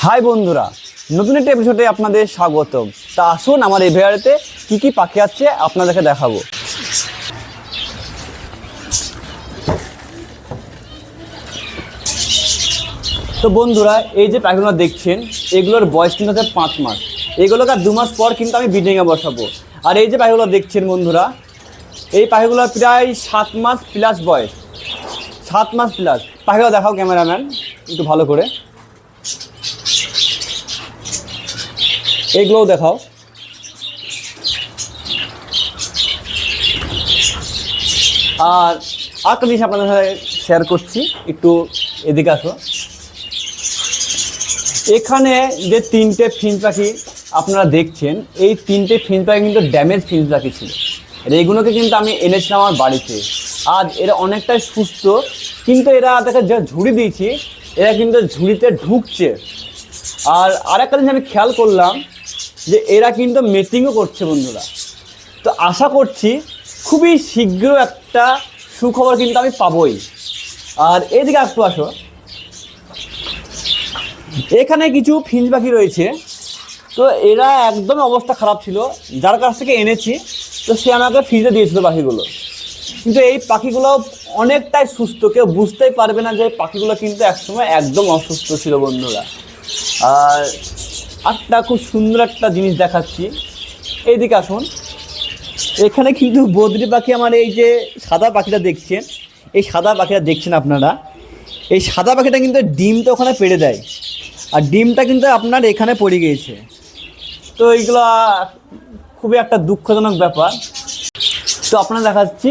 High বন্ধুরা, নতুন একটা এপিসোডে আপনাদের স্বাগতম। তা আসুন আমার এই ভিডিওতে কি কি পাখি আছে আপনাদেরকে দেখাবো। তো বন্ধুরা, এই যে পাখিগুলো দেখছেন এগুলোর বয়স কিন্তু হচ্ছে 5 মাস। এগুলোকে 2 মাস পর কিন্তু আমি ব্রিডিংয়ে বসাবো। আর এই যে পাখিগুলো দেখছেন বন্ধুরা, এই পাখিগুলো প্রায় 7 মাস প্লাস বয়স, 7 মাস প্লাস। পাখিগুলো দেখাও ক্যামেরাম্যান একটু ভালো করে, এইগুলোও দেখাও। আর আরেকটা জিনিস আপনাদের সাথে শেয়ার করছি, একটু এদিকে আসো। এখানে যে 3টে ফিঞ্চ পাখি আপনারা দেখছেন, এই 3টে ফিঞ্চ পাখি কিন্তু ড্যামেজ ফিঞ্চ পাখি ছিল। এইগুলোকে কিন্তু আমি এনেছিলাম আমার বাড়িতে। আজ এরা অনেকটাই সুস্থ, কিন্তু এরা তাকে যা ঝুড়ি দিয়েছি, এরা কিন্তু ঝুড়িতে ঢুকছে। আর আরেকটা জিনিস আমি খেয়াল করলাম যে এরা কিন্তু মেটিংও করছে বন্ধুরা। তো আশা করছি খুবই শীঘ্র একটা সুখবর কিন্তু আমি পাবোই। আর এদিকে একটু আসো, এখানে কিছু ফিঞ্চ পাখি রয়েছে। তো এরা একদম অবস্থা খারাপ ছিল, যার কাছ থেকে এনেছি তো সে আমাকে ফ্রিজে দিয়েছিল পাখিগুলো। কিন্তু এই পাখিগুলো অনেকটাই সুস্থ, কেউ বুঝতেই পারবে না যে পাখিগুলো কিন্তু একসময় একদম অসুস্থ ছিল বন্ধুরা। আর একটা খুব সুন্দর একটা জিনিস দেখাচ্ছি, এইদিকে আসুন। এখানে কিন্তু বদ্রি পাখি, আমার এই যে সাদা পাখিটা দেখছেন, এই সাদা পাখিটা দেখছেন আপনারা, এই সাদা পাখিটা কিন্তু ডিমটা ওখানে পেড়ে দেয়। আর ডিমটা কিন্তু আপনার এখানে পড়ে গিয়েছে। তো এইগুলো খুবই একটা দুঃখজনক ব্যাপার। তো আপনারা দেখাচ্ছি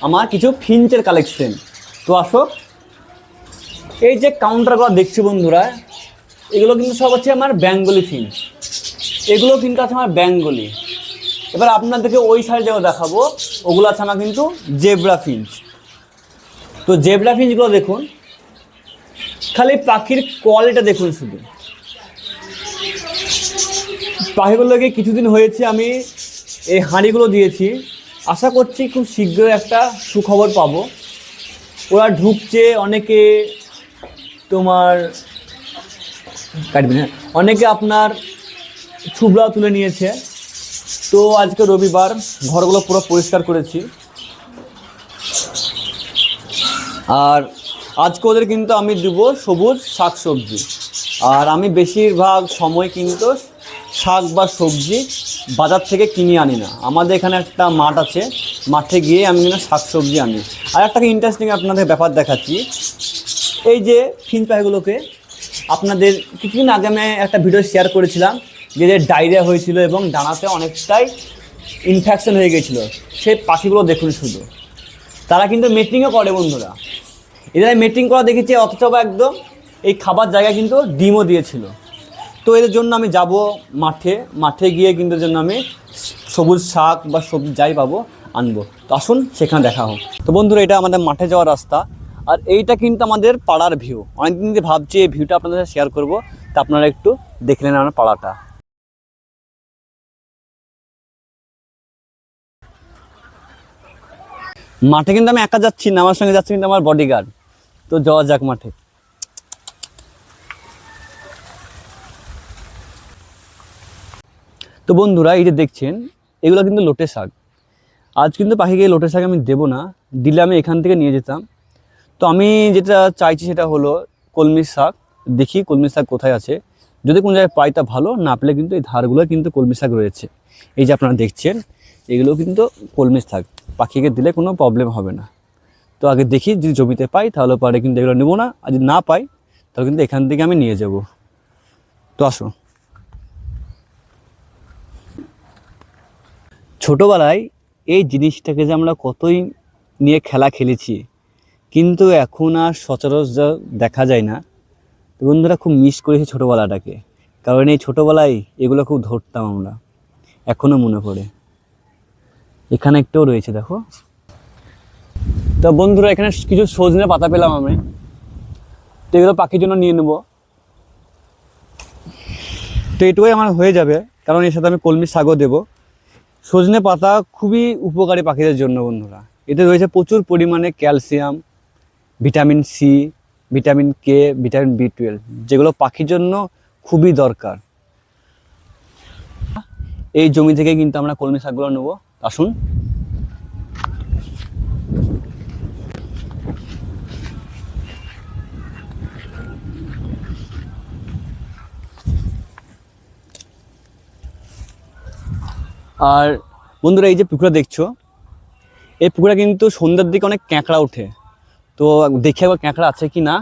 আমার কিছু ফিঞ্চের কালেকশন। তো আসো, এই যে কাউন্টারগুলো দেখছি বন্ধুরা, এগুলো কিন্তু সব হচ্ছে আমার বেঙ্গলি ফিঞ্চ। এগুলো কিন্তু আছে আমার বেঙ্গলি। এবার আপনাদেরকে ওই সাইডেও দেখাবো, ওগুলো আছে আমার কিন্তু জেব্রা ফিঞ্চ। তো জেব্রা ফিঞ্চগুলো দেখুন, খালি পাখির কোয়ালিটি দেখুন শুধু। পাখিগুলোকে কিছুদিন হয়েছে আমি এই হাঁড়িগুলো দিয়েছি, আশা করছি খুব শীঘ্রই একটা সুখবর পাবো। ওরা ঢুকছে, অনেকে তোমার কাটবে না, অনেকে আপনার ছুবড়া তুলে নিয়েছে। তো আজকে রবিবার, ঘরগুলো পুরো পরিষ্কার করেছি। আর আজকে ওদের কিন্তু আমি দেবো সবুজ শাক সবজি। আর আমি বেশিরভাগ সময় কিন্তু শাক বা সবজি বাজার থেকে কিনে আনি না। আমাদের এখানে একটা মাঠ আছে, মাঠে গিয়ে আমি কিন্তু শাক সবজি আনি। আর একটা ইন্টারেস্টিং আপনাদের ব্যাপার দেখাচ্ছি, এই যে ফিঞ্চ পাখিগুলোকে আপনাদের কিছুদিন আগে আমি একটা ভিডিও শেয়ার করেছিলাম, যে ডায়রিয়া হয়েছিল এবং ডানাতে অনেকটাই ইনফেকশন হয়ে গেছিলো। সেই পাখিগুলো দেখুন শুধু, তারা কিন্তু মেটিংও করে বন্ধুরা। এরা মেটিং করা দেখেছি, অথচ একদম এই খাবার জায়গায় কিন্তু ডিমও দিয়েছিল। তো এদের জন্য আমি যাব মাঠে গিয়ে কিন্তু এর জন্য আমি সবুজ শাক বা সবজি যাই পাবো আনবো। তো আসুন সেখানে দেখা হোক। তো বন্ধুরা, এটা আমাদের মাঠে যাওয়ার রাস্তা। আর এইটা কিন্তু আমাদের পাড়ার ভিউ। অনেকদিন থেকে ভাবছি এই ভিউটা আপনাদের সাথে শেয়ার করবো, তা আপনারা একটু দেখে নেন আমার পাড়াটা। মাঠে কিন্তু আমি একা যাচ্ছি না, আমার সঙ্গে যাচ্ছে কিন্তু আমার বডিগার্ড। তো যাওয়া যাক মাঠে। তো বন্ধুরা, এই যে দেখছেন এগুলো কিন্তু লোটে শাক। আজ কিন্তু পাখিকে লোটে শাক আমি দেবো না, দিলে আমি এখান থেকে নিয়ে যেতাম। তো আমি যেটা চাইছি সেটা হলো কলমি শাক। দেখি কলমি শাক কোথায় আছে, যদি কোনো জায়গায় পাই তা ভালো, না পেলে কিন্তু এই ধারগুলো কিন্তু কলমি শাক রয়েছে। এই যে আপনারা দেখছেন এগুলো কিন্তু কলমি শাক, পাখিকে দিলে কোনো প্রবলেম হবে না। তো আগে দেখি যদি জমিতে পাই তাহলে পরে কিন্তু এগুলো নেবো না, আর যদি না পাই তাহলে কিন্তু এখান থেকে আমি নিয়ে যাব। তো আসো। ছোটোবেলায় এই জিনিসটাকে যে আমরা কতই নিয়ে খেলা খেলেছি, কিন্তু এখন আর সচরাচর দেখা যায় না। তো বন্ধুরা, খুব মিস করেছি ছোটোবেলাটাকে, কারণ এই ছোটোবেলায় এগুলো খুব ধরতাম আমরা, এখনও মনে পড়ে। এখানে একটাও রয়েছে দেখো। তো বন্ধুরা, এখানে কিছু সজনে পাতা পেলাম আমি, তো এগুলো পাখির জন্য নিয়ে নেব। তো এটুকুই আমার হয়ে যাবে, কারণ এর সাথে আমি কলমি শাকও দেবো। সজনে পাতা খুবই উপকারী পাখিদের জন্য বন্ধুরা। এতে রয়েছে প্রচুর পরিমাণে calcium, vitamin C, vitamin K, vitamin B12, যেগুলো পাখির জন্য খুবই দরকার। এই জমি থেকে কিন্তু আমরা কলমি শাকগুলো নেবো। আসুন। আর বন্ধুরা, এই যে পুকুরটা দেখছো, এই পুকুরে কিন্তু সন্ধ্যার দিকে অনেক ক্যাঁকড়া ওঠে। তো দেখে একবার ক্যাঁকড়া আছে কি না।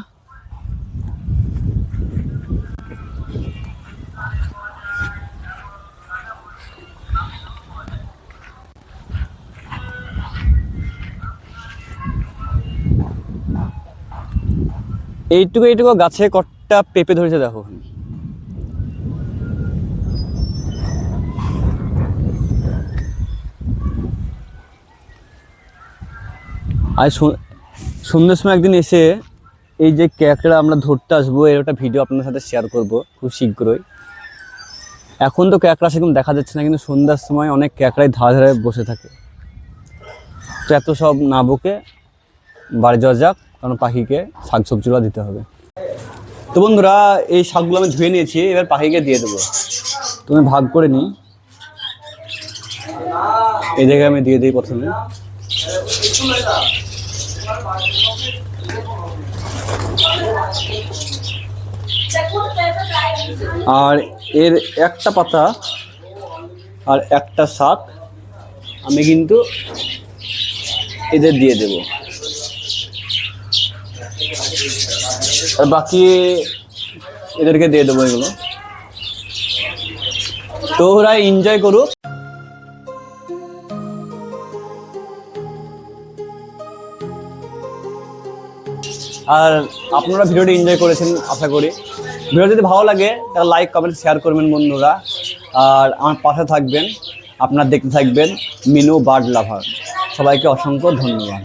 এইটুকু এইটুকু গাছে কতটা পেঁপে ধরেছে দেখো। আর সন্ধ্যের সময় একদিন এসে এই যে ক্যাঁকড়া আমরা ধরতে আসবো, এর একটা ভিডিও আপনার সাথে শেয়ার করব খুব শীঘ্রই। এখন তো ক্যাঁকড়া সেরকম দেখা যাচ্ছে না, কিন্তু সন্ধ্যার সময় অনেক ক্যাঁকড়াই ধারে ধারে বসে থাকে। তো এত সব না বকে বাড়ি যাওয়া যাক, কারণ পাখিকে শাক সবজিগুলো দিতে হবে। তো বন্ধুরা, এই শাকগুলো আমি ধুয়ে নিয়েছি, এবার পাখিকে দিয়ে দেবো। তুমি ভাগ করে নিই, এই জায়গায় আমি দিয়ে দিই প্রথমে। আর এর একটা পাতা আর একটা শাক আমি কিন্তু এদের দিয়ে দেব, আর বাকি এদেরকে দিয়ে দেবো এগুলো। তো ওরা এনজয় করুক। আর আপনারা ভিডিওটি এনজয় করেছেন আশা করি। ভিডিও যদি ভালো লাগে তাহলে লাইক কমেন্ট শেয়ার করবেন বন্ধুরা। আর আমার পাশে থাকবেন, আপনারা দেখতে থাকবেন মিনু বার্ড লাভার। সবাইকে অসংখ্য ধন্যবাদ।